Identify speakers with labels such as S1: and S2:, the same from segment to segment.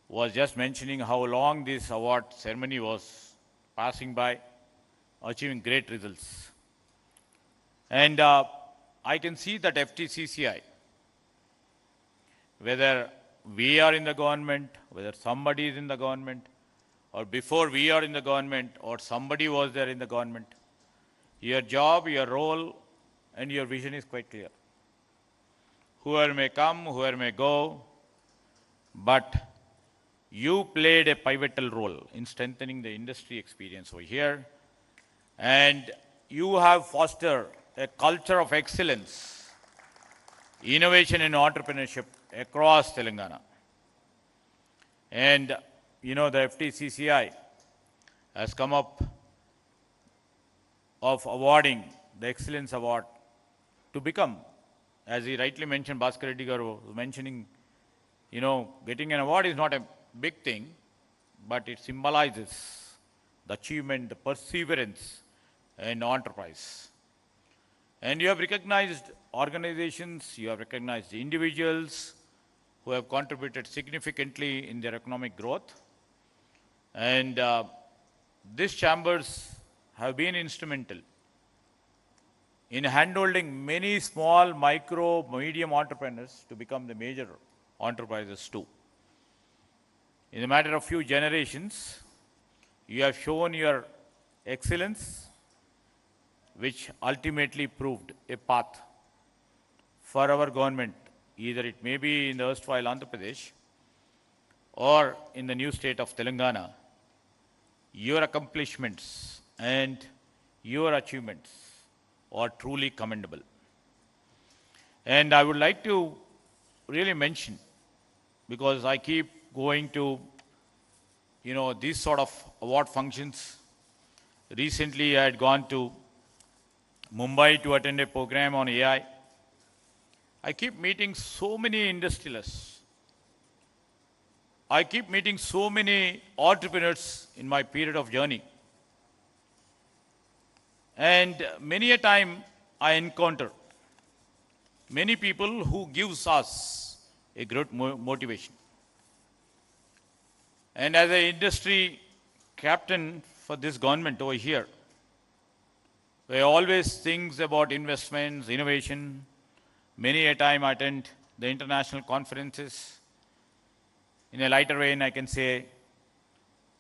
S1: was just mentioning how long this award ceremony was passing by, achieving great results. And I can see that FTCCI, whether we are in the government, whether somebody is in the government, or before we are in the government, or somebody was there in the government, your job, your role, and your vision is quite clear. Whoever may come, whoever may go, but you played a pivotal role in strengthening the industry experience over here, and you have fostered a culture of excellence, innovation and entrepreneurship across Telangana. And the FTCCI has come up of awarding the Excellence Award to become, as he rightly mentioned, Bhaskar Reddy garu was mentioning, getting an award is not a big thing, but it symbolizes the achievement, the perseverance, and enterprise. And you have recognized organizations, you have recognized individuals who have contributed significantly in their economic growth. And these chambers have been instrumental in handholding many small, micro, medium entrepreneurs to become the major enterprises too. In a matter of few generations, you have shown your excellence, which ultimately proved a path for our government. Either it may be in the erstwhile Andhra Pradesh or in the new state of Telangana. Your accomplishments and your achievements are truly commendable. And I would like to really mention, because I keep going to, these sort of award functions. Recently, I had gone to Mumbai to attend a program on AI. I keep meeting so many industrialists. I keep meeting so many entrepreneurs in my period of journey. And many a time I encounter many people who gives us a great motivation. And as an industry captain for this government over here, we always think about investments, innovation. Many a time I attend the international conferences. In a lighter vein, I can say,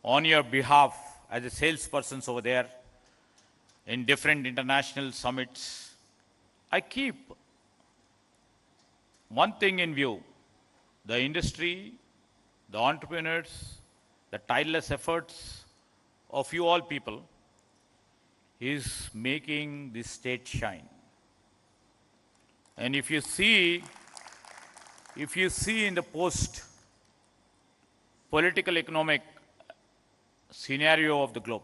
S1: on your behalf, as a salesperson over there, in different international summits, I keep one thing in view: the industry, the entrepreneurs, the tireless efforts of you all people is making this state shine. And if you see in the post-political economic scenario of the globe,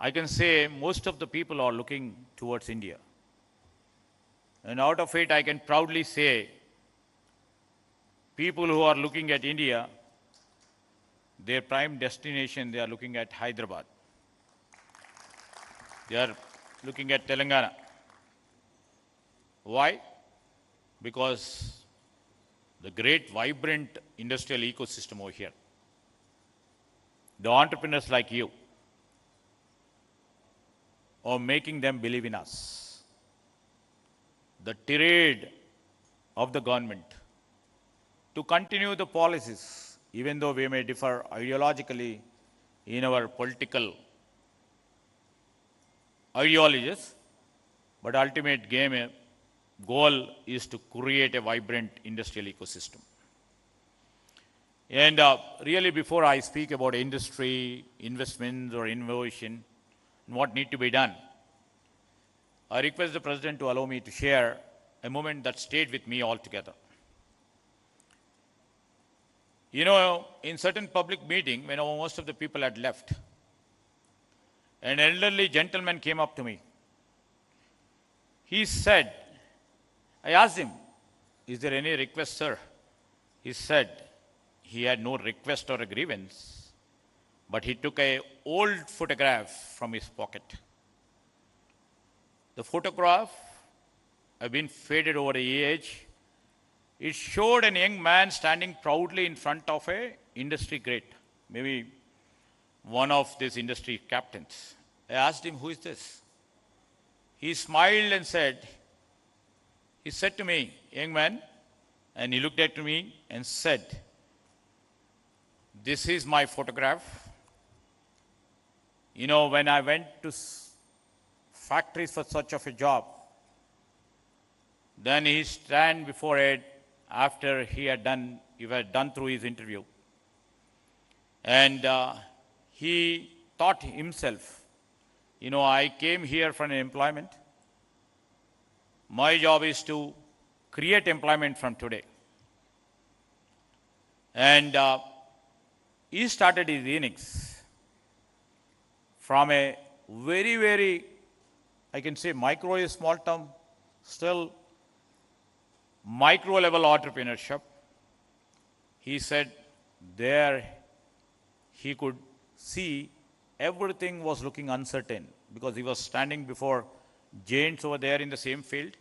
S1: I can say most of the people are looking towards India. And out of it, I can proudly say, people who are looking at India, their prime destination, they are looking at Hyderabad. They are looking at Telangana. Why? Because the great, vibrant industrial ecosystem over here, the entrepreneurs like you, are making them believe in us. The tirade of the government to continue the policies, even though we may differ ideologically in our political ideologies, but ultimate goal is to create a vibrant industrial ecosystem. And really, before I speak about industry, investments or innovation, and what need to be done, I request the President to allow me to share a moment that stayed with me altogether. In certain public meeting, when most of the people had left, an elderly gentleman came up to me. He said, I asked him, is there any request, sir? He said he had no request or a grievance, but he took an old photograph from his pocket. The photograph had been faded over the age. It showed a young man standing proudly in front of a industry great, maybe one of these industry captains. I asked him, who is this? He smiled and he said to me, young man, and he looked at me and said, this is my photograph. You know, when I went to factories for such of a job, then he stand before it after he had done through his interview. And he thought himself, you know, I came here for an employment. My job is to create employment from today. And he started his innings from a very, very, I can say micro is small term, still micro level entrepreneurship. He said there he could see everything was looking uncertain because he was standing before giants over there in the same field.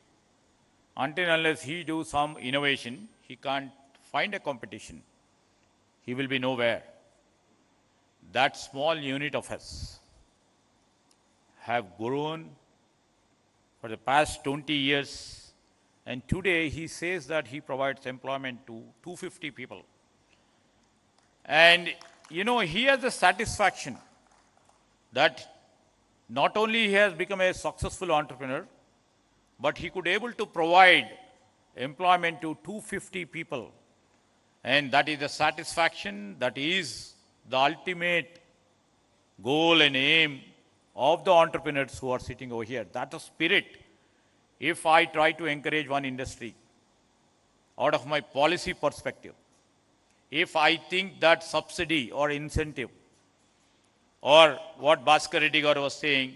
S1: Until unless he do some innovation, he can't find a competition. He will be nowhere. That small unit of us have grown for the past 20 years, and today he says that he provides employment to 250 people. And you know, he has the satisfaction that not only he has become a successful entrepreneur, but he could able to provide employment to 250 people. And that is the satisfaction, that is the ultimate goal and aim of the entrepreneurs who are sitting over here. That's the spirit. If I try to encourage one industry out of my policy perspective, if I think that subsidy or incentive, or what Bhaskar Reddy garu was saying,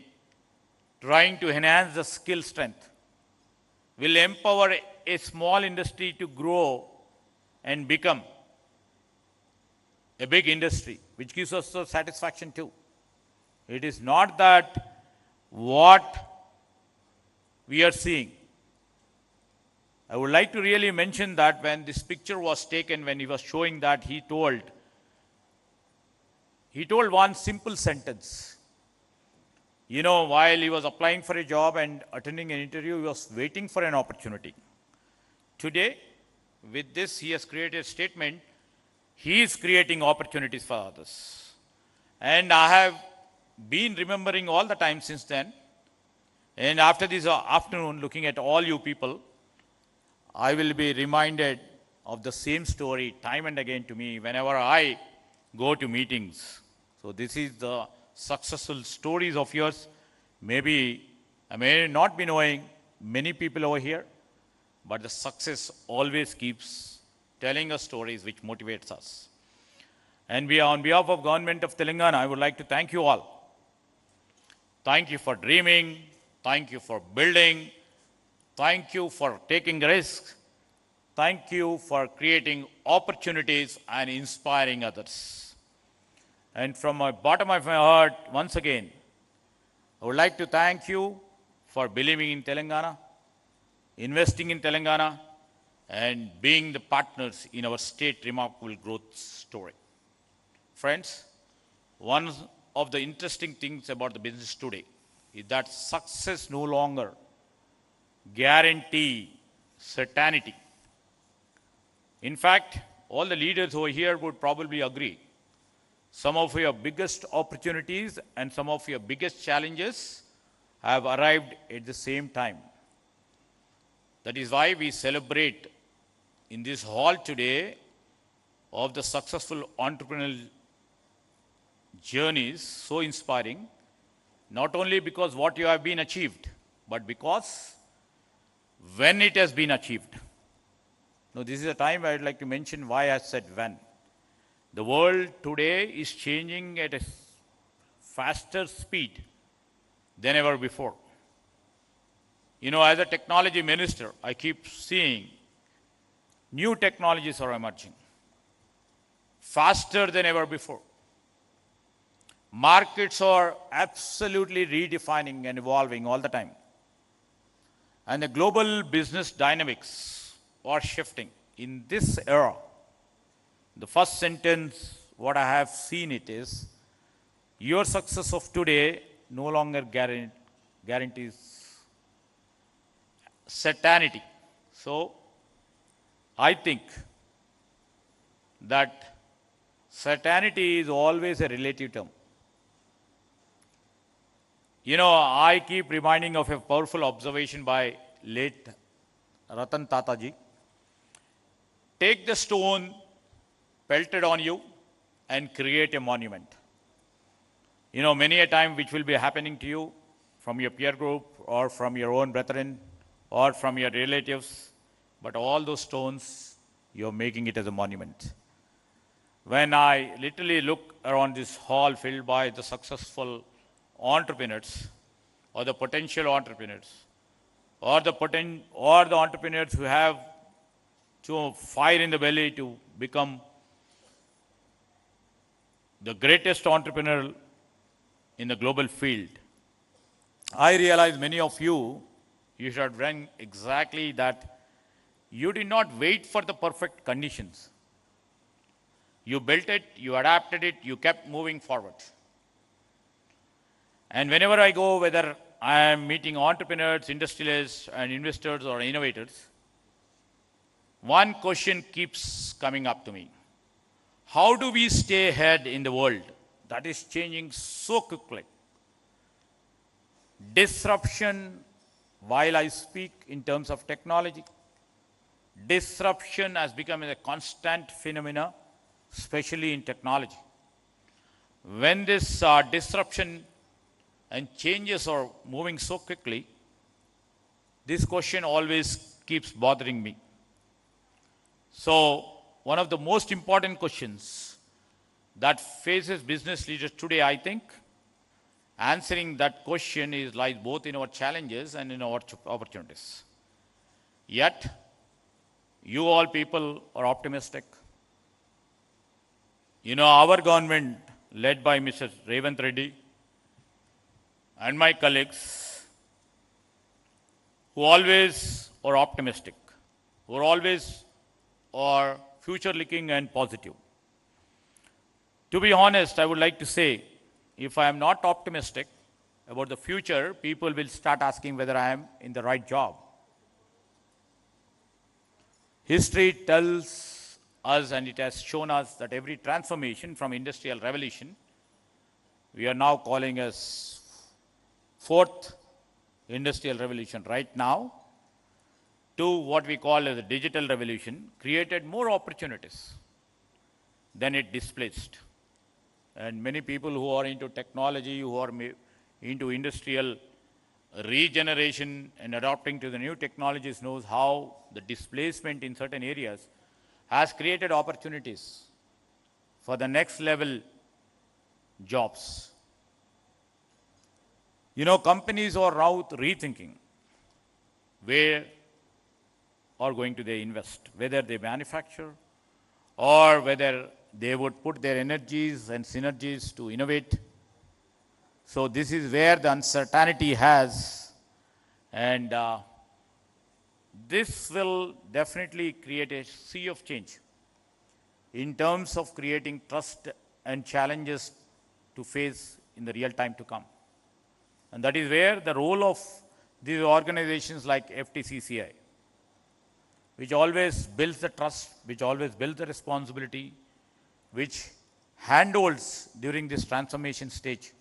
S1: trying to enhance the skill strength, will empower a small industry to grow and become a big industry, which gives us the satisfaction too. It is not that what we are seeing. I would like to really mention that when this picture was taken, when he was showing that, he told one simple sentence. You know, while he was applying for a job and attending an interview, he was waiting for an opportunity. Today, with this, he has created a statement. He is creating opportunities for others. And I have been remembering all the time since then. And after this afternoon, looking at all you people, I will be reminded of the same story time and again to me whenever I go to meetings. So this is the successful stories of yours. Maybe I may not be knowing many people over here, but the success always keeps telling us stories which motivates us. And we are on behalf of Government of Telangana, I would like to thank you all. Thank you for dreaming. Thank you for building. Thank you for taking risks. Thank you for creating opportunities and inspiring others. And from my bottom of my heart, once again, I would like to thank you for believing in Telangana, investing in Telangana, and being the partners in our state remarkable growth story. Friends, one of the interesting things about the business today is that success no longer guarantee certainty. In fact, all the leaders over here would probably agree. Some of your biggest opportunities and some of your biggest challenges have arrived at the same time. That is why we celebrate in this hall today of the successful entrepreneurial journeys, so inspiring, not only because what you have been achieved, but because when it has been achieved. Now, this is a time I would like to mention why I said when. The world today is changing at a faster speed than ever before. You know, as a technology minister, I keep seeing new technologies are emerging faster than ever before. Markets are absolutely redefining and evolving all the time. And the global business dynamics are shifting. in this era, the first sentence, what I have seen it is, your success of today no longer guarantees certainty. So, I think that certainty is always a relative term. You know, I keep reminding of a powerful observation by late Ratan Tataji. Take the stone pelted on you and create a monument. You know, many a time which will be happening to you from your peer group or from your own brethren or from your relatives, but all those stones, you're making it as a monument. When I literally look around this hall filled by the successful entrepreneurs or the potential entrepreneurs or the entrepreneurs who have to fire in the belly to become the greatest entrepreneur in the global field, I realize many of you should have done exactly that. You did not wait for the perfect conditions. You built it, you adapted it, you kept moving forward. And whenever I go, whether I am meeting entrepreneurs, industrialists, and investors or innovators, one question keeps coming up to me. How do we stay ahead in the world that is changing so quickly? Disruption, while I speak in terms of technology, disruption has become a constant phenomena, especially in technology. When this disruption and changes are moving so quickly, this question always keeps bothering me. So, one of the most important questions that faces business leaders today, I think, answering that question lies both in our challenges and in our opportunities. Yet, you all people are optimistic. You know, our government, led by Mr. Revanth Reddy and my colleagues, who always are optimistic, who are always are future-looking and positive. To be honest, I would like to say, if I am not optimistic about the future, people will start asking whether I am in the right job. History tells us, and it has shown us, that every transformation from industrial revolution, we are now calling as fourth industrial revolution right now, to what we call as the digital revolution, created more opportunities than it displaced. And many people who are into technology, who are into industrial regeneration and adapting to the new technologies, knows how the displacement in certain areas has created opportunities for the next level jobs. You know, companies are now rethinking where are going to they invest, whether they manufacture or whether they would put their energies and synergies to innovate. So this is where the uncertainty has, and this will definitely create a sea of change in terms of creating trust and challenges to face in the real time to come. And that is where the role of these organizations like FTCCI, which always builds the trust, which always builds the responsibility, which handholds during this transformation stage.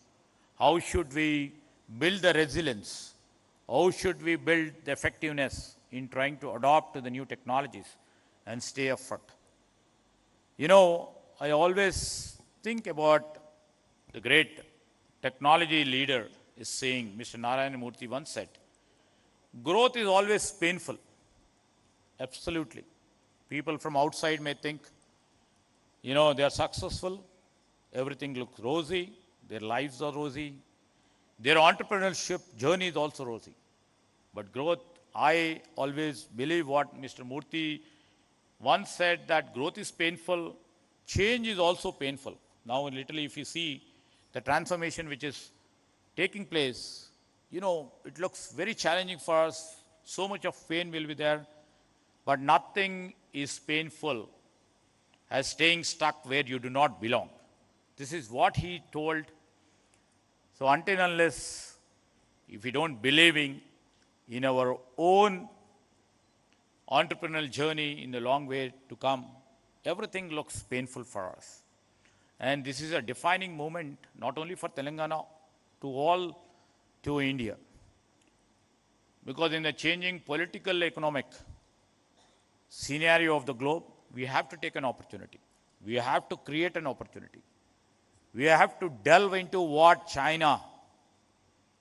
S1: How should we build the resilience? How should we build the effectiveness in trying to adopt to the new technologies and stay upfront? You know, I always think about the great technology leader is saying, Mr. Narayana Murthy once said, growth is always painful. Absolutely. People from outside may think, you know, they are successful, everything looks rosy, their lives are rosy, their entrepreneurship journey is also rosy. But growth, I always believe what Mr. Murthy once said, that growth is painful, change is also painful. Now, literally, if you see the transformation which is taking place, you know, it looks very challenging for us. So much of pain will be there, but nothing is painful as staying stuck where you do not belong. This is what he told. So until and unless, if we don't believe in our own entrepreneurial journey in the long way to come, everything looks painful for us. And this is a defining moment, not only for Telangana, to India. Because in the changing political economic scenario of the globe, we have to take an opportunity. We have to create an opportunity. We have to delve into what China,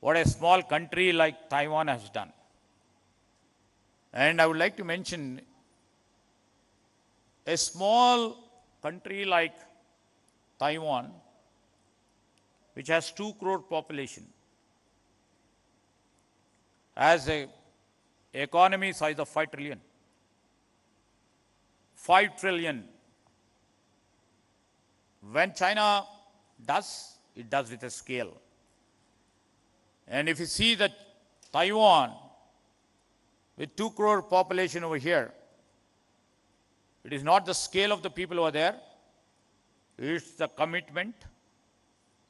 S1: what a small country like Taiwan has done. And I would like to mention a small country like Taiwan, which has 2 crore population, has a economy size of 5 trillion. 5 trillion. When China does, it does with a scale. And if you see that Taiwan, with 2 crore population over here, it is not the scale of the people over there, it's the commitment,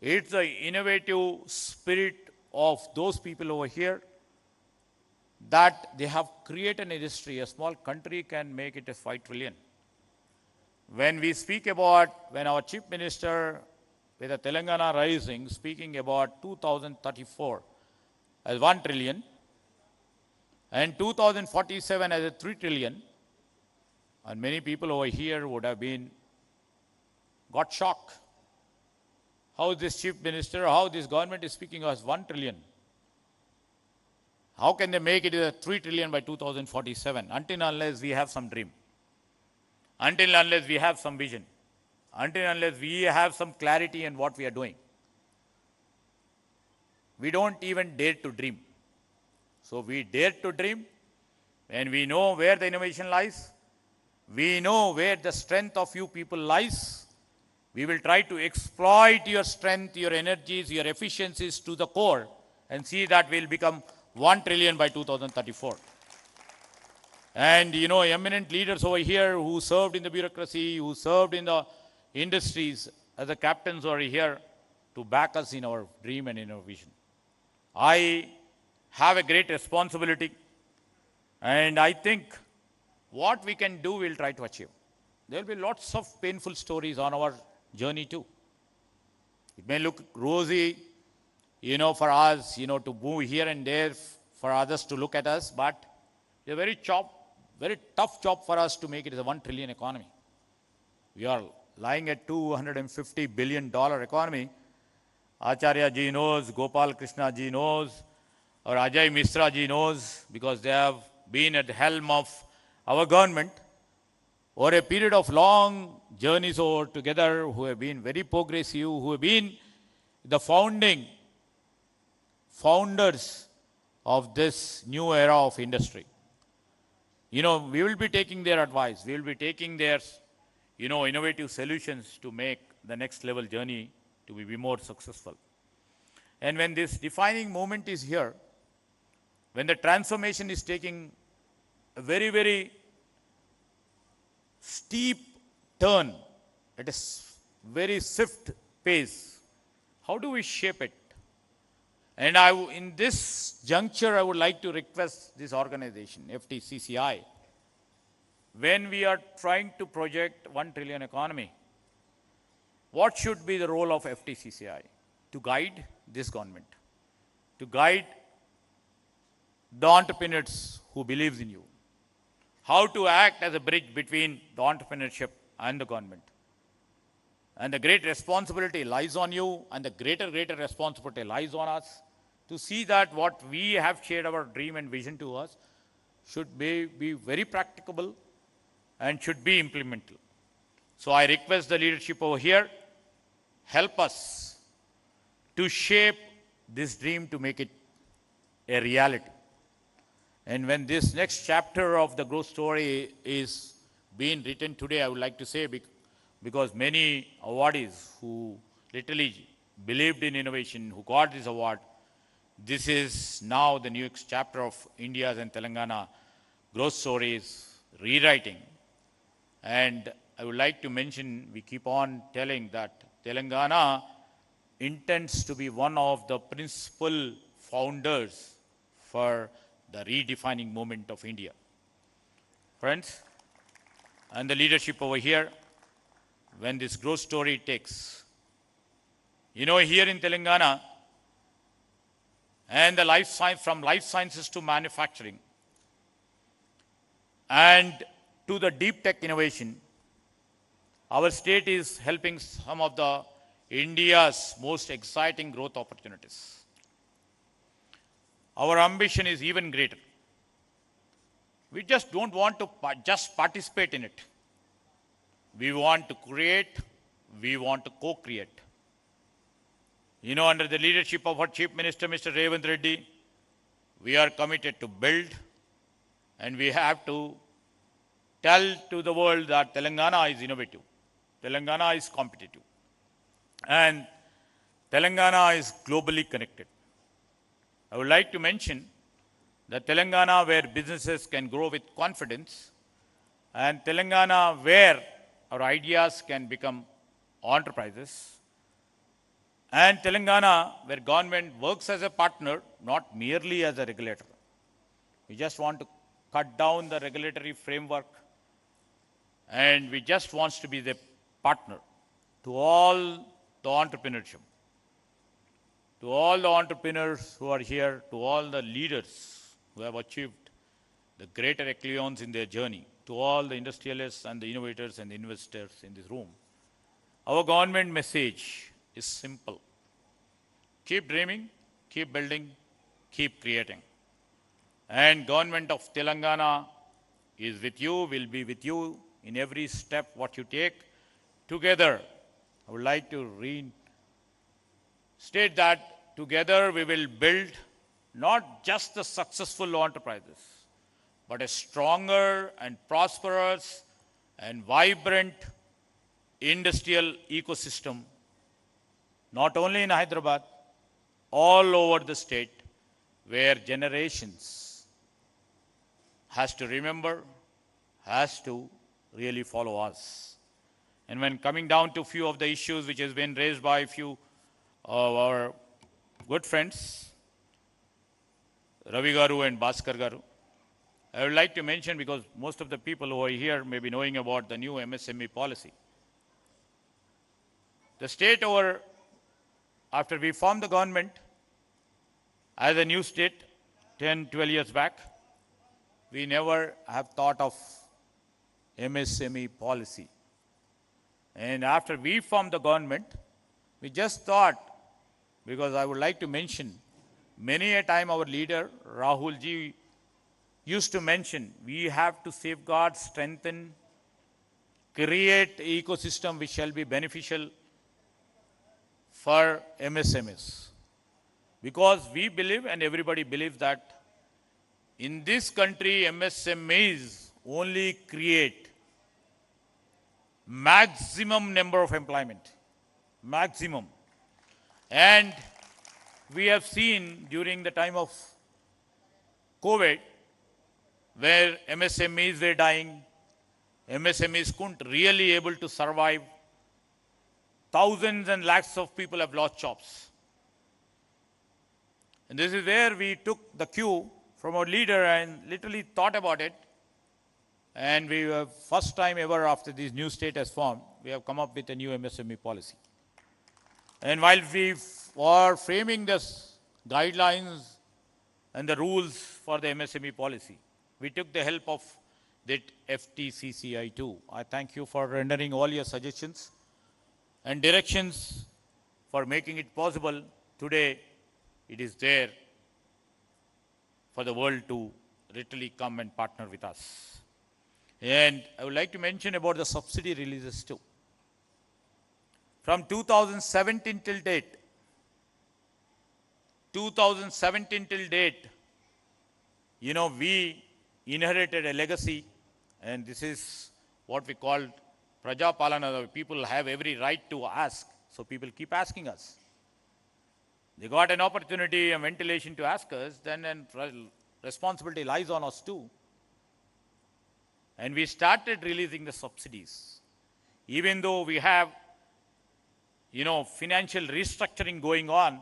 S1: it's the innovative spirit of those people over here, that they have created an industry. A small country can make it a 5 trillion. When we speak about, when our Chief Minister with the Telangana Rising speaking about 2034 as 1 trillion and 2047 as a 3 trillion, and many people over here would have got shocked. How this Chief Minister, how this government is speaking as 1 trillion. How can they make it a 3 trillion by 2047? Until unless we have some dream. Until unless we have some vision. Until unless we have some clarity in what we are doing. We don't even dare to dream. So we dare to dream, and we know where the innovation lies. We know where the strength of you people lies. We will try to exploit your strength, your energies, your efficiencies to the core, and see that we'll become 1 trillion by 2034. And eminent leaders over here who served in the bureaucracy, who served in the industries as the captains are here to back us in our dream and in our vision. I have a great responsibility, and I think what we can do, we'll try to achieve. There will be lots of painful stories on our journey too. It may look rosy, for us, to move here and there, for others to look at us, but it's a very tough job for us to make it as a 1 trillion economy. We are lying at $250 billion economy. Acharya ji knows, Gopal Krishna ji knows, or Ajay Misra ji knows, because they have been at the helm of our government over a period of long journeys over together, who have been very progressive, who have been the founders of this new era of industry. We will be taking their advice. We will be taking their, innovative solutions to make the next level journey to be more successful. And when this defining moment is here, when the transformation is taking a very, very steep turn at a very swift pace, how do we shape it? And in this juncture, I would like to request this organization, FTCCI, when we are trying to project 1 trillion economy, what should be the role of FTCCI? To guide this government, to guide the entrepreneurs who believes in you, how to act as a bridge between the entrepreneurship and the government. And the great responsibility lies on you, and the greater responsibility lies on us to see that what we have shared our dream and vision to us should be very practicable and should be implementable. So I request the leadership over here, help us to shape this dream to make it a reality. And when this next chapter of the growth story is being written today, I would like to say, because many awardees who literally believed in innovation, who got this award, this is now the next chapter of India's and Telangana growth stories rewriting. And I would like to mention, we keep on telling that Telangana intends to be one of the principal founders for the redefining movement of India. Friends, and the leadership over here, when this growth story takes, here in Telangana, and the life science, from life sciences to manufacturing, and to the deep tech innovation, our state is helping some of the India's most exciting growth opportunities. Our ambition is even greater. We just don't want to just participate in it. We want to create, we want to co-create. Under the leadership of our Chief Minister, Mr. Revanth Reddy, we are committed to build, and we have to tell to the world that Telangana is innovative, Telangana is competitive, and Telangana is globally connected. I would like to mention that Telangana where businesses can grow with confidence, and Telangana where our ideas can become enterprises, and Telangana where government works as a partner, not merely as a regulator. We just want to cut down the regulatory framework, and we just want to be the partner to all the entrepreneurship, to all the entrepreneurs who are here, to all the leaders who have achieved the greater echelons in their journey, to all the industrialists and the innovators and the investors in this room. Our government message is simple. Keep dreaming, keep building, keep creating. And government of Telangana is with you, will be with you in every step what you take. Together, I would like to state that together we will build not just the successful enterprises, but a stronger and prosperous and vibrant industrial ecosystem, not only in Hyderabad, all over the state, where generations has to remember, has to really follow us. And when coming down to a few of the issues which has been raised by a few of our good friends, Ravi Garu and Bhaskar Garu, I would like to mention, because most of the people who are here may be knowing about the new MSME policy. The state after we formed the government as a new state 10, 12 years back, we never have thought of MSME policy. And after we formed the government, we just thought, because I would like to mention, many a time our leader, Rahul ji, used to mention, we have to safeguard, strengthen, create an ecosystem which shall be beneficial for MSMEs. Because we believe, and everybody believes, that in this country, MSMEs only create maximum number of employment. Maximum. And we have seen during the time of COVID, where MSMEs were dying, MSMEs couldn't really able to survive. Thousands and lakhs of people have lost jobs. And this is where we took the cue from our leader and literally thought about it. And we were first time ever after this new state has formed, we have come up with a new MSME policy. And while we were framing this guidelines and the rules for the MSME policy, we took the help of that FTCCI too. I thank you for rendering all your suggestions and directions for making it possible. Today, it is there for the world to literally come and partner with us. And I would like to mention about the subsidy releases too. From 2017 till date, we inherited a legacy, and this is what we call Praja Palana. People have every right to ask, so people keep asking us. They got an opportunity and ventilation to ask us, then responsibility lies on us too. and we started releasing the subsidies. Even though we have, financial restructuring going on,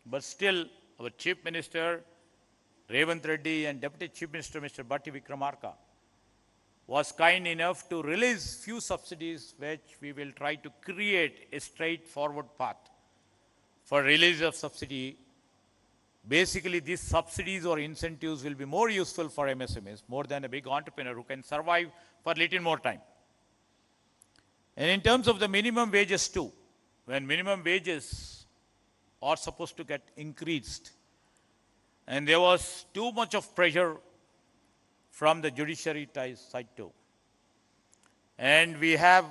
S1: but still our Chief Minister, Revanth Reddy, and Deputy Chief Minister, Mr. Bhatti Vikramarka, was kind enough to release few subsidies which we will try to create a straightforward path for release of subsidy. Basically, these subsidies or incentives will be more useful for MSMEs more than a big entrepreneur who can survive for a little more time. And in terms of the minimum wages too, when minimum wages are supposed to get increased, and there was too much of pressure from the judiciary side too. And we have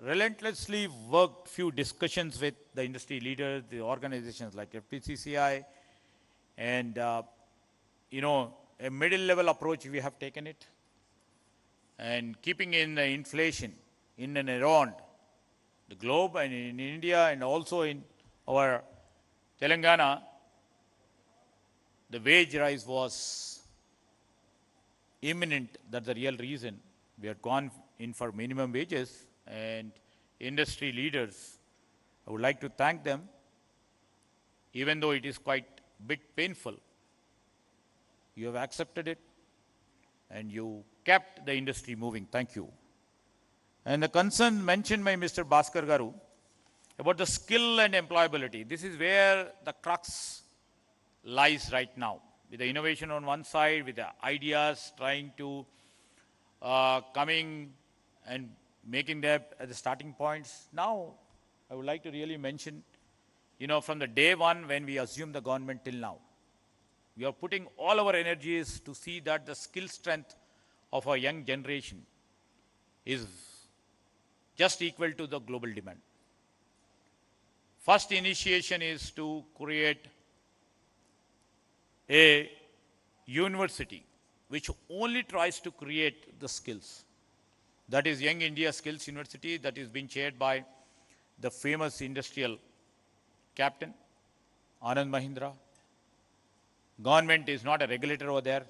S1: relentlessly worked few discussions with the industry leaders, the organizations like FTCCI, and a middle level approach we have taken it, and keeping in the inflation in and around the globe and in India and also in our Telangana, the wage rise was imminent. That's the real reason we had gone in for minimum wages. And industry leaders, I would like to thank them, even though it is quite a bit painful. You have accepted it and you kept the industry moving. Thank you. And the concern mentioned by Mr. Bhaskar Garu about the skill and employability. This is where the crux lies right now. With the innovation on one side, with the ideas trying to coming and making them at the starting points. Now, I would like to really mention, from the day one when we assumed the government till now, we are putting all our energies to see that the skill strength of our young generation is just equal to the global demand. First initiation is to create a university which only tries to create the skills. That is Young India Skills University, that is being chaired by the famous industrial captain, Anand Mahindra. Government is not a regulator over there.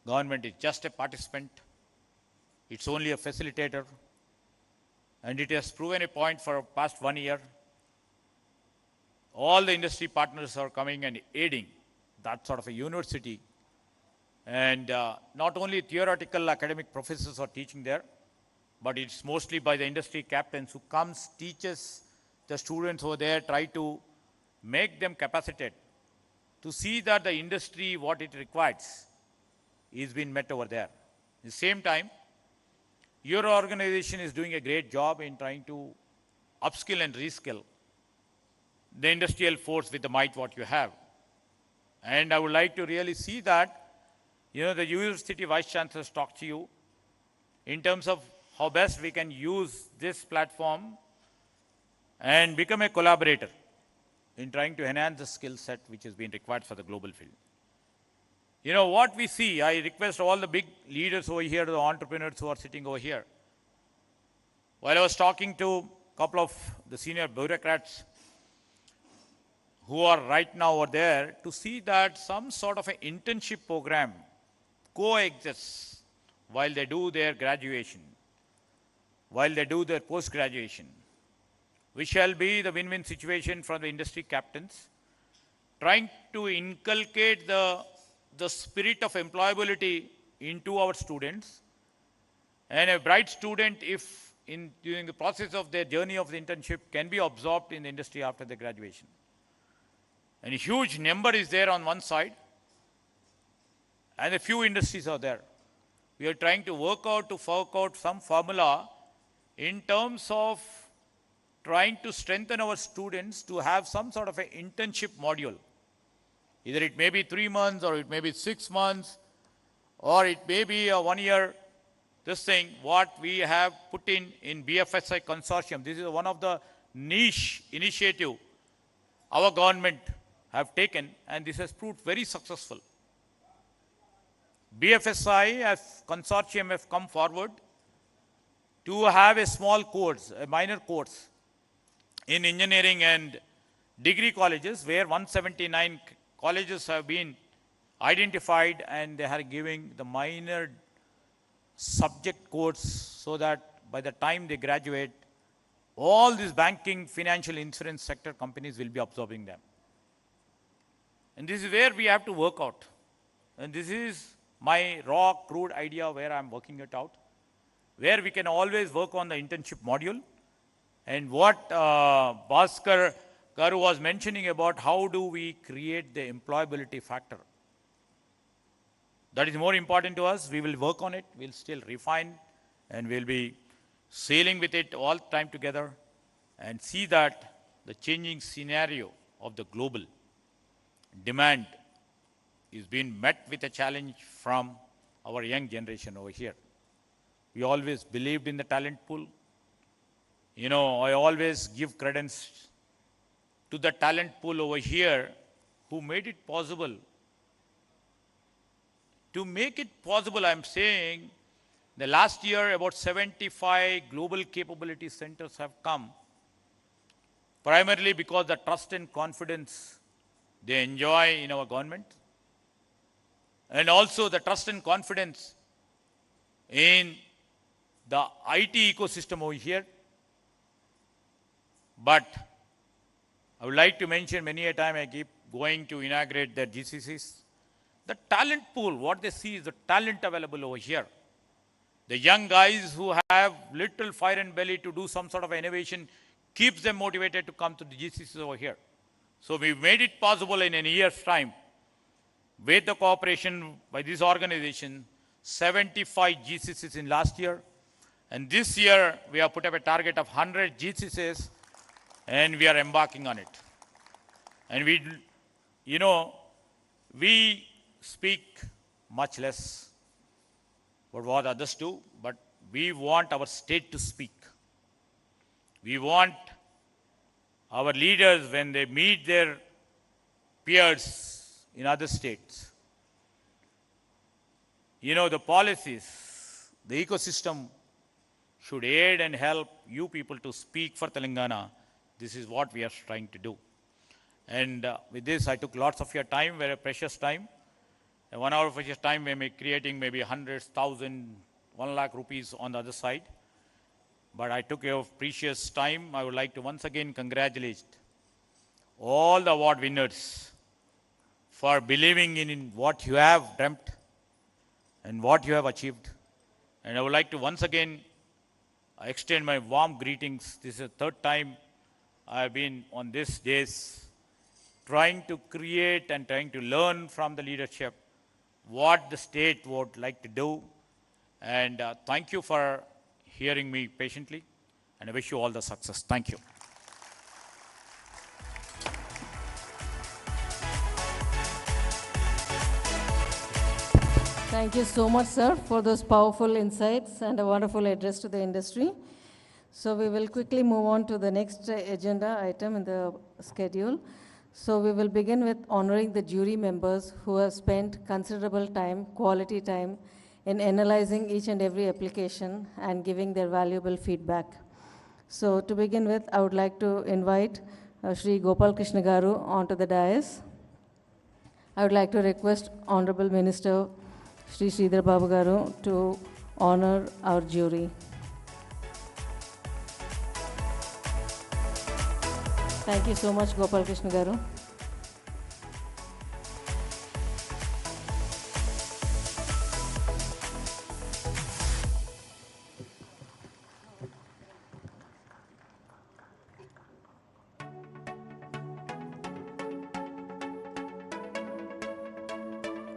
S1: Government is just a participant. It's only a facilitator. And it has proven a point for past 1 year. All the industry partners are coming and aiding that sort of a university. And not only theoretical academic professors are teaching there, but it's mostly by the industry captains who comes, teaches the students over there, try to make them capacitated to see that the industry, what it requires, is being met over there. At the same time, your organization is doing a great job in trying to upskill and reskill the industrial force with the might what you have. And I would like to really see that, the university vice chancellors talk to you in terms of how best we can use this platform and become a collaborator in trying to enhance the skill set which has been required for the global field. What we see, I request all the big leaders over here, the entrepreneurs who are sitting over here. While I was talking to a couple of the senior bureaucrats who are right now over there, to see that some sort of an internship program coexists while they do their graduation, while they do their post-graduation, which shall be the win-win situation for the industry captains, trying to inculcate the spirit of employability into our students. And a bright student, if during the process of their journey of the internship, can be absorbed in the industry after the graduation. And a huge number is there on one side, and a few industries are there. We are trying to work out some formula in terms of trying to strengthen our students to have some sort of an internship module. Either it may be 3 months, or it may be 6 months, or it may be a 1 year. This thing, what we have put in BFSI consortium, this is one of the niche initiative our government have taken, and this has proved very successful. BFSI as consortium have come forward to have a small course, a minor course in engineering and degree colleges, where 179 colleges have been identified, and they are giving the minor subject course so that by the time they graduate, all these banking, financial, insurance sector companies will be absorbing them. And this is where we have to work out. And this is my raw, crude idea where I'm working it out, where we can always work on the internship module. And what Bhaskar Garu was mentioning about how do we create the employability factor. That is more important to us. We will work on it. We'll still refine and we'll be sailing with it all the time together and see that the changing scenario of the global demand is being met with a challenge from our young generation over here. We always believed in the talent pool. You know, I always give credence to the talent pool over here who made it possible. To make it possible, I'm saying, the last year about 75 global capability centers have come, primarily because the trust and confidence they enjoy in our government, and also the trust and confidence in the IT ecosystem over here. But I would like to mention many a time I keep going to inaugurate the GCCs. The talent pool, what they see is the talent available over here. The young guys who have little fire and belly to do some sort of innovation keeps them motivated to come to the GCCs over here. So we made it possible in a year's time with the cooperation by this organization, 75 GCCs in last year. And this year we have put up a target of 100 GCCs and we are embarking on it. And we, you know, we speak much less about what others do, but we want our state to speak. We want our leaders, when they meet their peers in other states, you know, the policies, the ecosystem should aid and help you people to speak for Telangana. This is what we are trying to do. And with this, I took lots of your time, very precious time. 1 hour of your time, we may be creating maybe hundreds, 1,000, 1 lakh rupees on the other side. But I took your precious time. I would like to once again congratulate all the award winners for believing in what you have dreamt and what you have achieved. And I would like to once again extend my warm greetings. This is the third time I have been on these days trying to create and trying to learn from the leadership what the state would like to do. And thank you for hearing me patiently. And I wish you all the success. Thank you.
S2: Thank you so much, sir, for those powerful insights and a wonderful address to the industry. So we will quickly move on to the next agenda item in the schedule. So we will begin with honoring the jury members who have spent considerable time, quality time, in analyzing each and every application and giving their valuable feedback. So to begin with, I would like to invite Shri Gopal Krishna Garu onto the dais. I would like to request Honorable Minister Shri Sridhar Babu Garu to honor our jury. Thank you so much, Gopal Krishna Garu.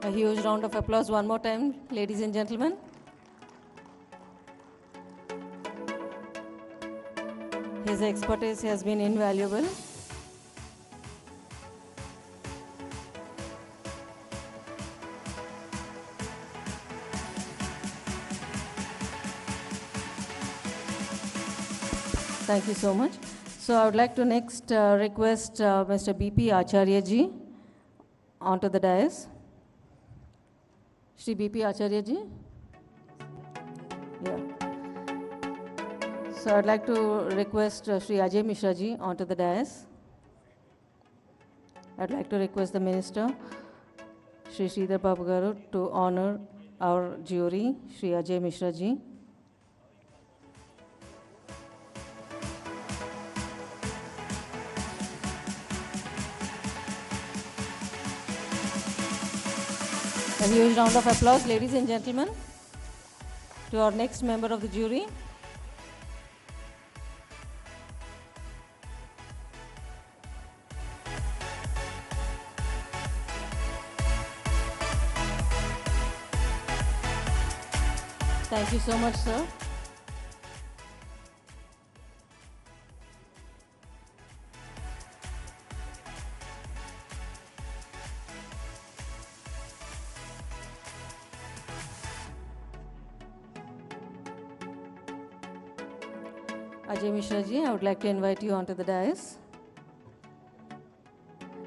S2: A huge round of applause one more time, ladies and gentlemen. His expertise has been invaluable. Thank you so much. So I would like to next request Mr. B.P. Acharya ji onto the dais. Shri B.P. Acharya ji. Yeah. So I'd like to request Shri Ajay Mishra ji onto the dais. I'd like to request the Minister, Shri Sridhar Babu Garu, to honor our jury, Shri Ajay Mishra ji. A huge round of applause, ladies and gentlemen, to our next member of the jury. Thank you so much, sir. Ajay Mishra ji, I would like to invite you onto the dais.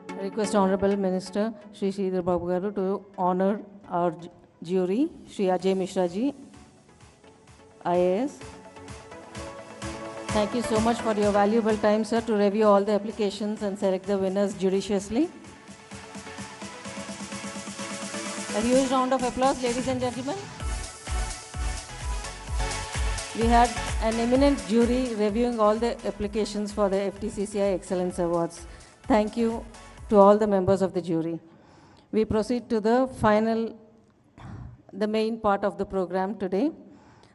S2: I request Honorable Minister Shri Sridhar Babu Garu to honor our jury, Shri Ajay Mishra ji, IAS. Thank you so much for your valuable time, sir, to review all the applications and select the winners judiciously. A huge round of applause, ladies and gentlemen. We had an eminent jury reviewing all the applications for the FTCCI Excellence Awards. Thank you to all the members of the jury. We proceed to the main part of the program today,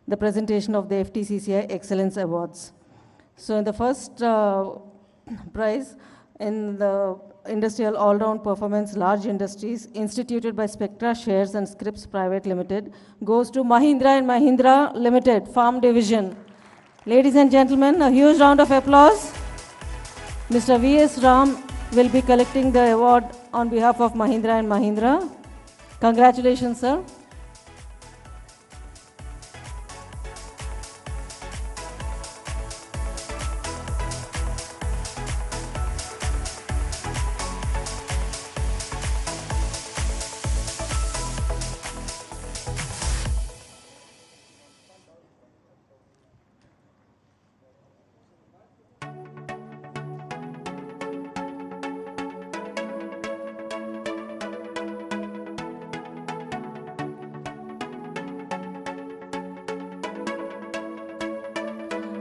S2: the presentation of the FTCCI Excellence Awards. So in the first prize in the Industrial All-Round Performance Large Industries instituted by Spectra Shares and Scripts Private Limited goes to Mahindra and Mahindra Limited, Farm Division. Ladies and gentlemen, a huge round of applause. Mr. V.S. Ram will be collecting the award on behalf of Mahindra and Mahindra. Congratulations, sir.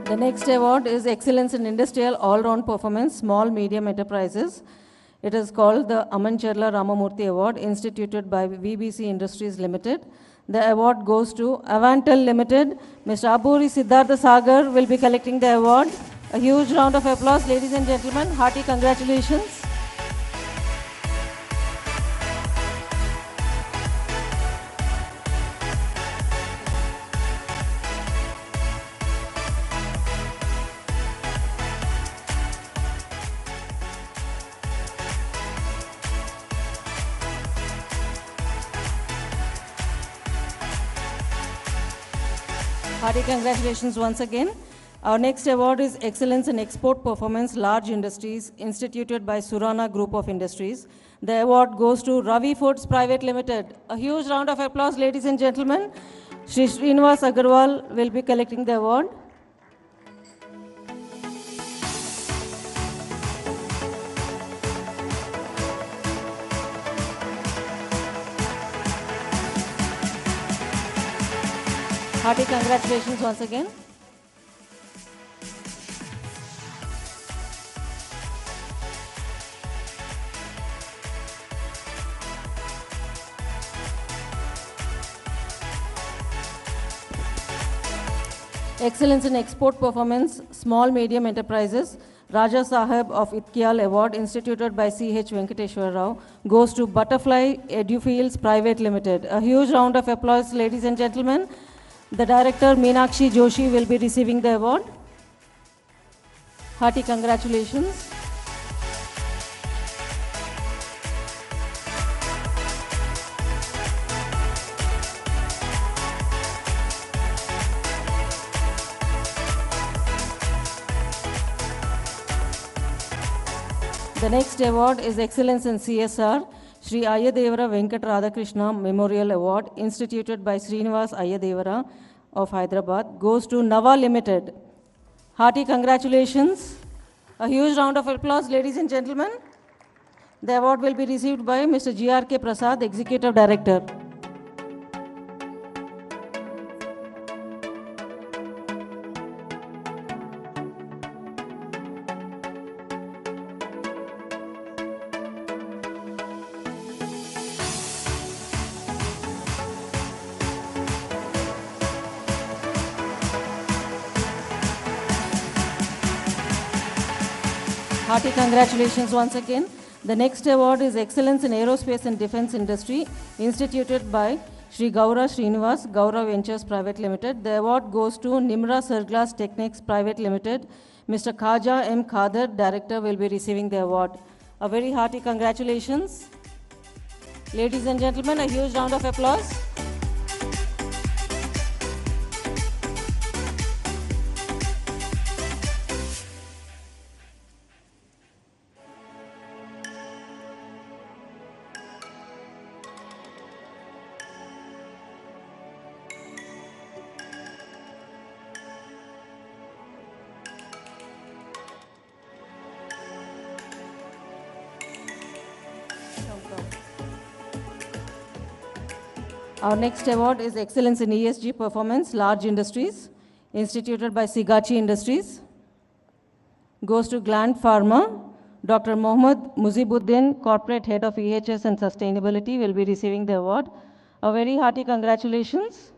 S2: The next award is Excellence in Industrial All-Round Performance, Small Medium Enterprises. It is called the Amancherla Ramamurthy Award, instituted by VBC Industries Limited. The award goes to Avantel Limited. Mr. Aburi Siddhartha Sagar will be collecting the award. A huge round of applause, ladies and gentlemen. Hearty congratulations. Hearty congratulations once again. Our next award is Excellence in Export Performance Large Industries, instituted by Surana Group of Industries. The award goes to Ravi Foods Private Limited. A huge round of applause, ladies and gentlemen. Shri Srinivas Agarwal will be collecting the award. Hearty congratulations once again. Excellence in Export Performance, Small Medium Enterprises, Raja Sahib of Itkial Award, instituted by C.H. Venkateshwar Rao, goes to Butterfly Edufields Private Limited. A huge round of applause, ladies and gentlemen. The director, Meenakshi Joshi, will be receiving the award. Hearty congratulations. The next award is Excellence in CSR, Shri Ayadevara Venkat Radhakrishna Memorial Award, instituted by Srinivas Ayadevara of Hyderabad, goes to Nava Limited. Hearty congratulations. A huge round of applause, ladies and gentlemen. The award will be received by Mr. JRK Prasad, Executive Director. Hearty congratulations once again. The next award is Excellence in Aerospace and Defense Industry, instituted by Sri Gaura Srinivas, Gaura Ventures Private Limited. The award goes to Nimra Surglass Techniques Private Limited. Mr. Khaja M. Khader, Director, will be receiving the award. A very hearty congratulations. Ladies and gentlemen, a huge round of applause. Our next award is Excellence in ESG Performance, Large Industries, instituted by Sigachi Industries. Goes to Gland Pharma. Dr. Mohammad Muzibuddin, Corporate Head of EHS and Sustainability, will be receiving the award. A very hearty congratulations.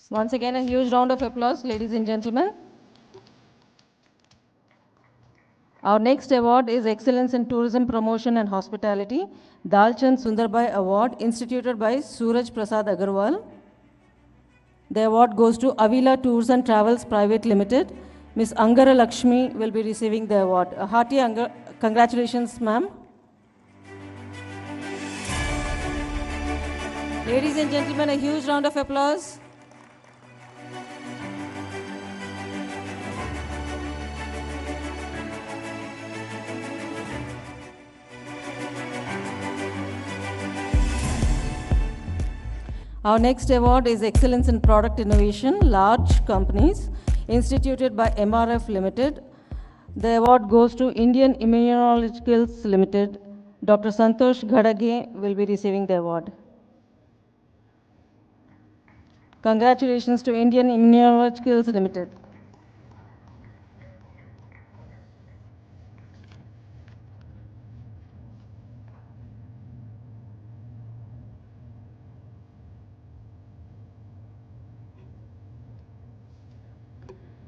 S2: Once again, a huge round of applause, ladies and gentlemen. Our next award is Excellence in Tourism Promotion and Hospitality, Dalchand Sundarbai Award, instituted by Suraj Prasad Agarwal. The award goes to Avila Tours and Travels Private Limited. Ms. Angara Lakshmi will be receiving the award. A hearty congratulations, ma'am. Ladies and gentlemen, a huge round of applause. Our next award is Excellence in Product Innovation, Large Companies, instituted by MRF Limited. The award goes to Indian Immunologicals Limited. Dr. Santosh Ghadage will be receiving the award. Congratulations to Indian Immunologicals Limited.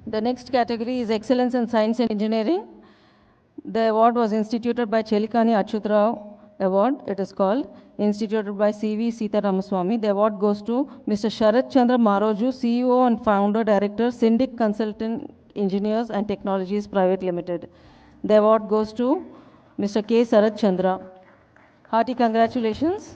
S2: The next category is Excellence in Science and Engineering. The award was instituted by Chelikani Achyutrao Award. It is called, instituted by C.V. Sita Ramaswamy. The award goes to Mr. Sharat Chandra Maroju, CEO and Founder Director, Syndic Consultant Engineers and Technologies Private Limited. The award goes to Mr. K. Sarat Chandra. Hearty congratulations.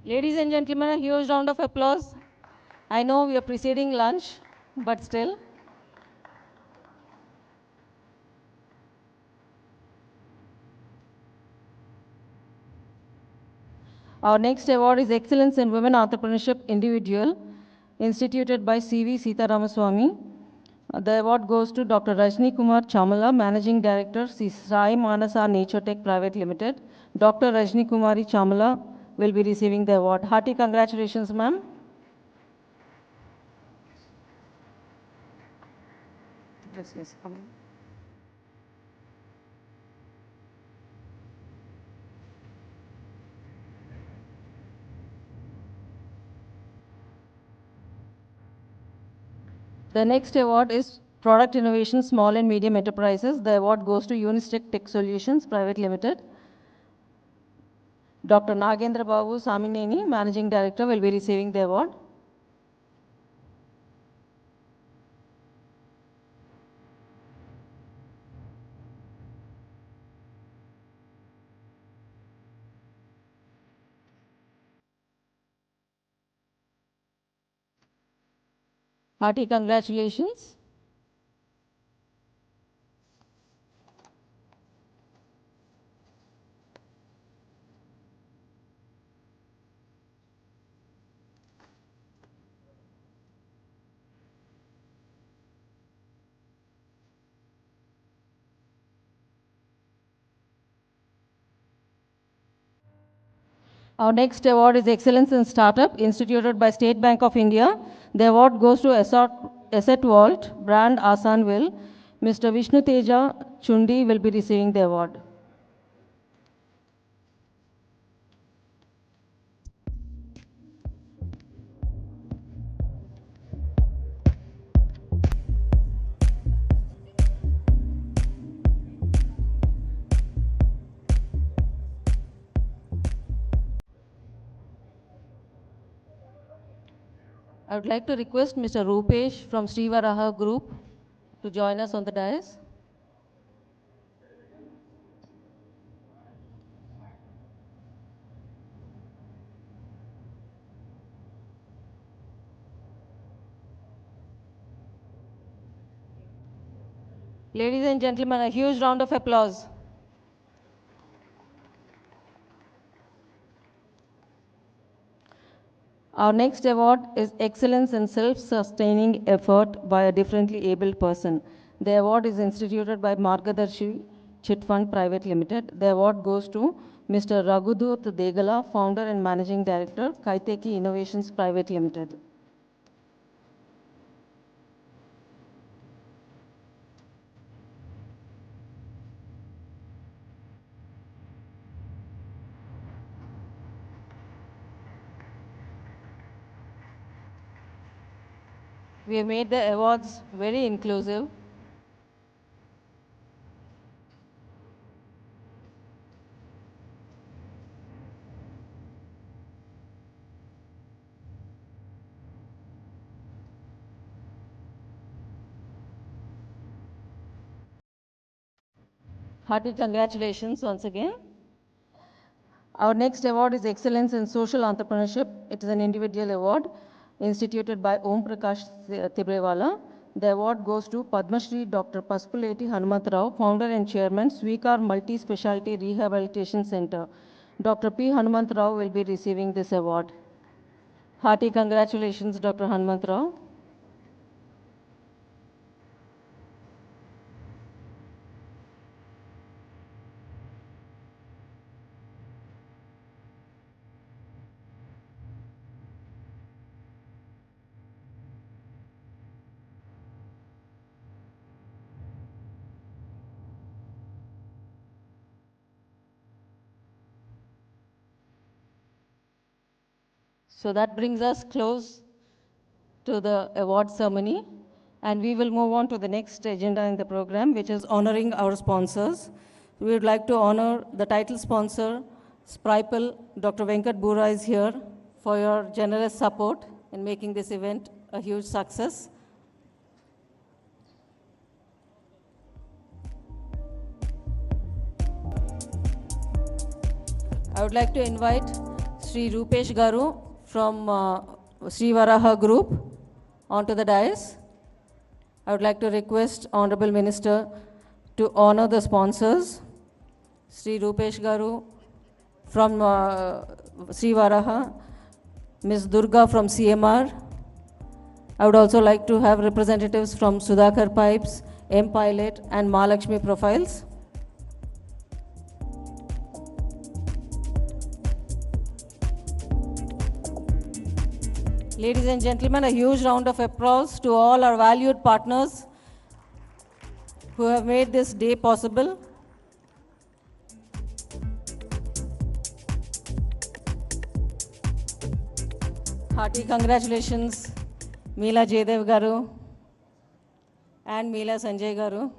S2: Ladies and gentlemen, a huge round of applause. I know we are preceding lunch, but still. Our next award is Excellence in Women Entrepreneurship Individual, instituted by C.V. Sita Ramaswamy. The award goes to Dr. Rajni Kumar Chamala, Managing Director, Sai Manasa Nature Tech Private Limited. Dr. Rajni Kumari Chamala will be receiving the award. Hearty congratulations, ma'am. Yes. The next award is Product Innovation Small and Medium Enterprises. The award goes to Unistech Tech Solutions Private Limited. Dr. Nagendra Babu Samineni, Managing Director, will be receiving the award. Hearty congratulations. Our next award is Excellence in Startup, instituted by State Bank of India. The award goes to Asset Vault, brand Asanville. Mr. Vishnu Teja Chundi will be receiving the award. I would like to request Mr. Rupesh from Srivaraha Group to join us on the dais. Ladies and gentlemen, a huge round of applause. Our next award is Excellence in Self-Sustaining Effort by a Differently Abled Person. The award is instituted by Margadarshi Chit Fund Private Limited. The award goes to Mr. Raghudut Degala, Founder and Managing Director, Kaiteki Innovations Private Limited. We have made the awards very inclusive. Hearty congratulations once again. Our next award is Excellence in Social Entrepreneurship. It is an individual award instituted by Om Prakash Tibrewala. The award goes to Padma Shri Dr. Paspuleti Hanumat Rao, Founder and Chairman, Swikar Multi-Specialty Rehabilitation Center. Dr. P. Hanumat Rao will be receiving this award. Hearty congratulations, Dr. Hanumat Rao. So that brings us close to the award ceremony, and we will move on to the next agenda in the program, which is honoring our sponsors. We would like to honor the title sponsor, Spripal. Dr. Venkat Bura is here for your generous support in making this event a huge success. I would like to invite Sri Rupesh Garu from Sri Varaha Group onto the dais. I would like to request Honorable Minister to honor the sponsors. Sri Rupesh Garu from Sri Varaha, Ms. Durga from CMR. I would also like to have representatives from Sudhakar Pipes, M Pilot and Mahalakshmi Profiles. Ladies and gentlemen, a huge round of applause to all our valued partners who have made this day possible. Hearty congratulations, Meela Jaydev Garu and Meela Sanjay Garu.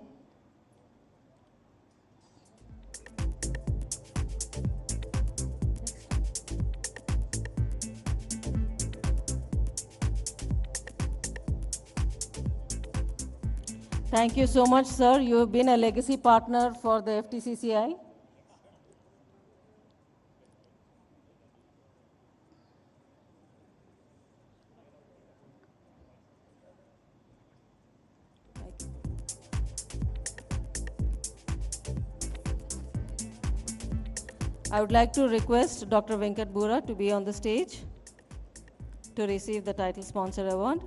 S2: Thank you so much, sir. You have been a legacy partner for the FTCCI. I would like to request Dr. Venkat Bura to be on the stage to receive the title sponsor award.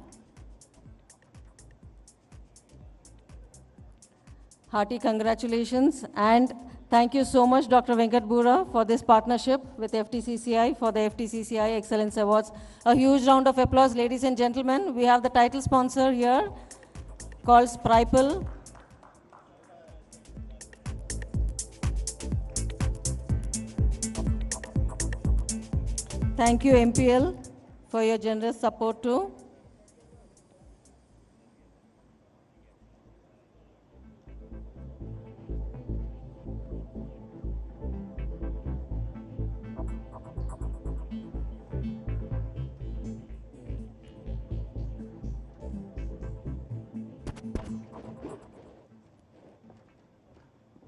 S2: Hearty congratulations and Thank you so much, Dr. Venkat Bura, for this partnership with FTCCI for the FTCCI Excellence Awards. A huge round of applause, ladies and gentlemen. We have the title sponsor here called Spripal. Thank you, MPL, for your generous support too.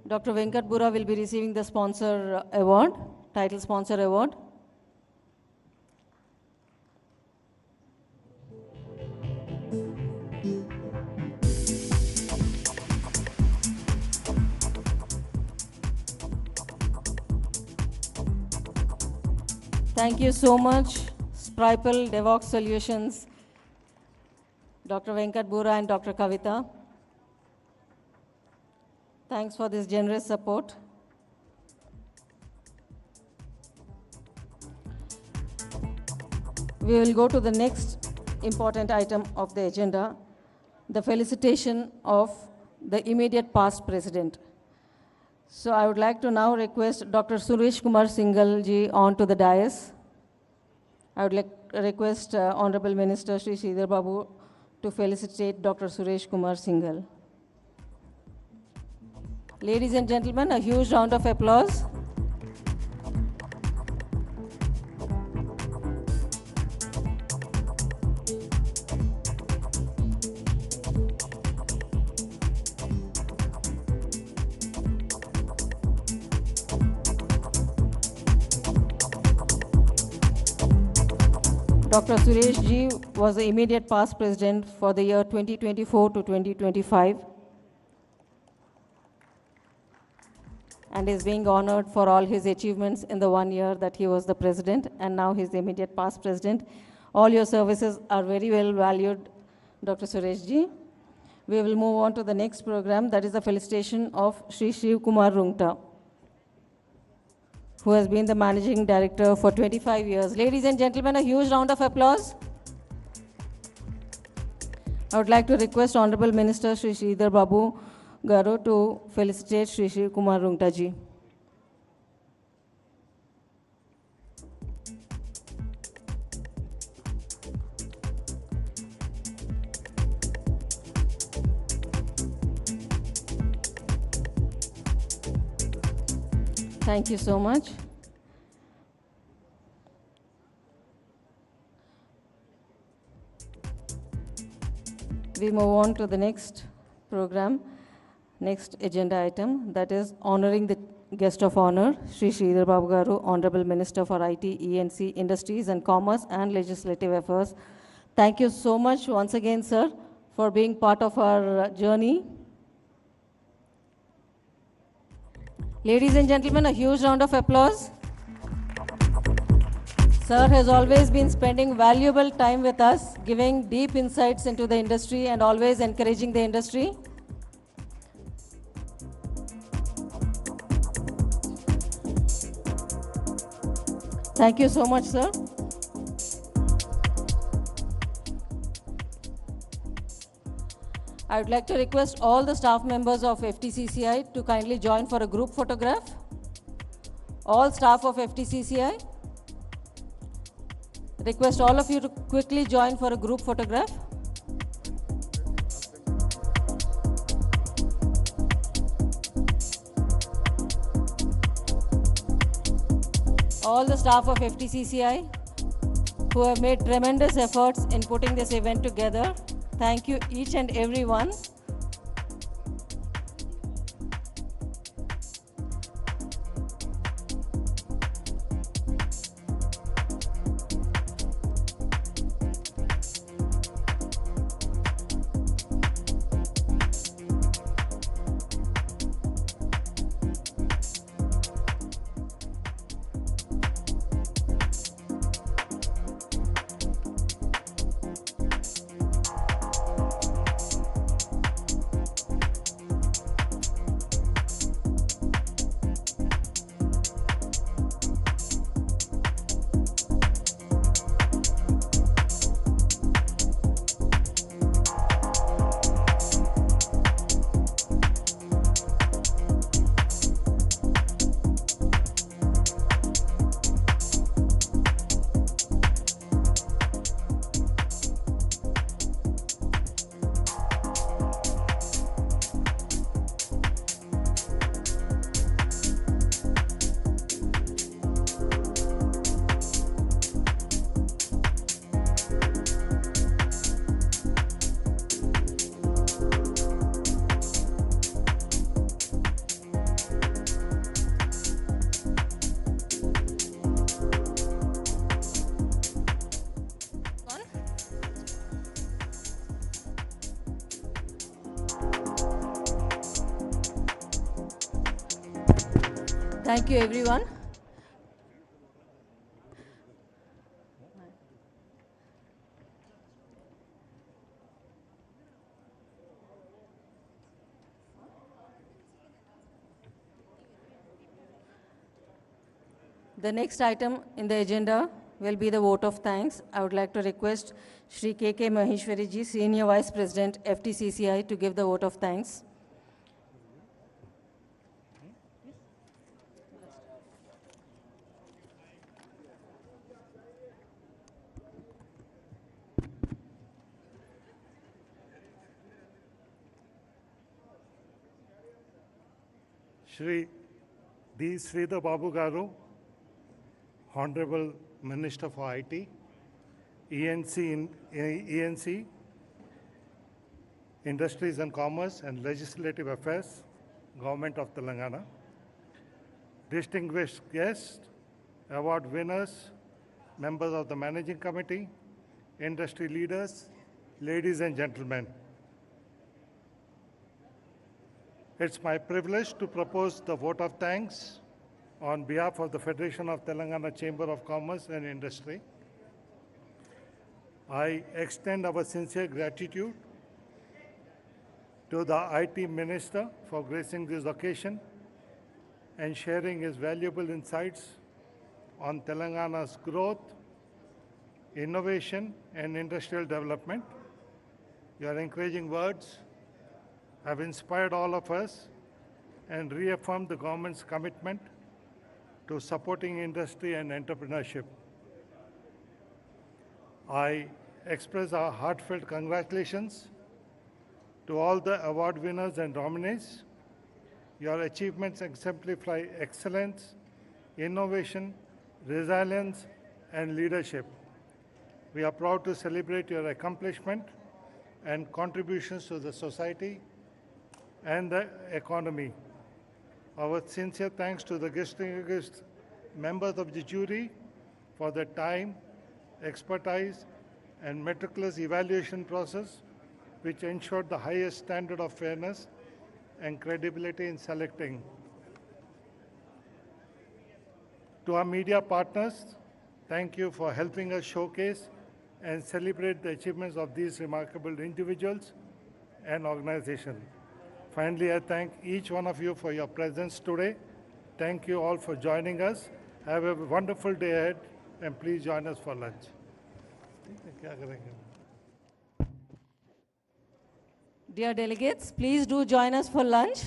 S2: Dr. Venkat Bura will be receiving the sponsor award, title sponsor award. Thank you so much, Spripal DevOps Solutions, Dr. Venkat Bura and Dr. Kavita. Thanks for this generous support. We will go to the next important item of the agenda, the felicitation of the immediate past president. So I would like to now request Dr. Suresh Kumar Singhal ji on to the dais. I would like to request Honorable Minister Shri Sridhar Babu to felicitate Dr. Suresh Kumar Singhal. Ladies and gentlemen, a huge round of applause. Dr. Suresh ji was the immediate past president for the year 2024 to 2025 and is being honored for all his achievements in the 1 year that he was the president, and now he's the immediate past president. All your services are very well valued, Dr. Suresh ji. We will move on to the next program, that is the felicitation of Shri Shiv Kumar Rungta, who has been the managing director for 25 years. Ladies and gentlemen, a huge round of applause. I would like to request Honorable Minister Shri Sridhar Babu Garu to felicitate Shri Shiv Kumar Rungta ji. Thank you so much. We move on to the next program, next agenda item, that is honoring the guest of honor, Shri Sridhar Babu Garu, Honorable Minister for IT, E&C, Industries and Commerce and Legislative Affairs. Thank you so much once again, sir, for being part of our journey. Ladies and gentlemen, a huge round of applause. Sir has always been spending valuable time with us, giving deep insights into the industry and always encouraging the industry. Thank you so much, sir. I would like to request all the staff members of FTCCI to kindly join for a group photograph. All staff of FTCCI, request all of you to quickly join for a group photograph. All the staff of FTCCI who have made tremendous efforts in putting this event together. Thank you each and every one. Thank you, everyone. The next item in the agenda will be the vote of thanks. I would like to request Shri K.K. Maheshwari ji, Senior Vice President, FTCCI, to give the vote of thanks.
S3: Shri D. Sridhar Babu Garu, Honorable Minister for IT, ENC, Industries and Commerce and Legislative Affairs, Government of Telangana, distinguished guests, award winners, members of the Managing Committee, industry leaders, ladies and gentlemen. It's my privilege to propose the vote of thanks on behalf of the Federation of Telangana Chamber of Commerce and Industry. I extend our sincere gratitude to the IT Minister for gracing this occasion and sharing his valuable insights on Telangana's growth, innovation, and industrial development. Your encouraging words have inspired all of us and reaffirmed the government's commitment to supporting industry and entrepreneurship. I express our heartfelt congratulations to all the award winners and nominees. Your achievements exemplify excellence, innovation, resilience, and leadership. We are proud to celebrate your accomplishment and contributions to the society and the economy. Our sincere thanks to the distinguished members of the jury for their time, expertise, and meticulous evaluation process, which ensured the highest standard of fairness and credibility in selecting. To our media partners, thank you for helping us showcase and celebrate the achievements of these remarkable individuals and organizations. Finally, I thank each one of you for your presence today. Thank you all for joining us. Have a wonderful day ahead, and please join us for lunch.
S2: Dear delegates, please do join us for lunch.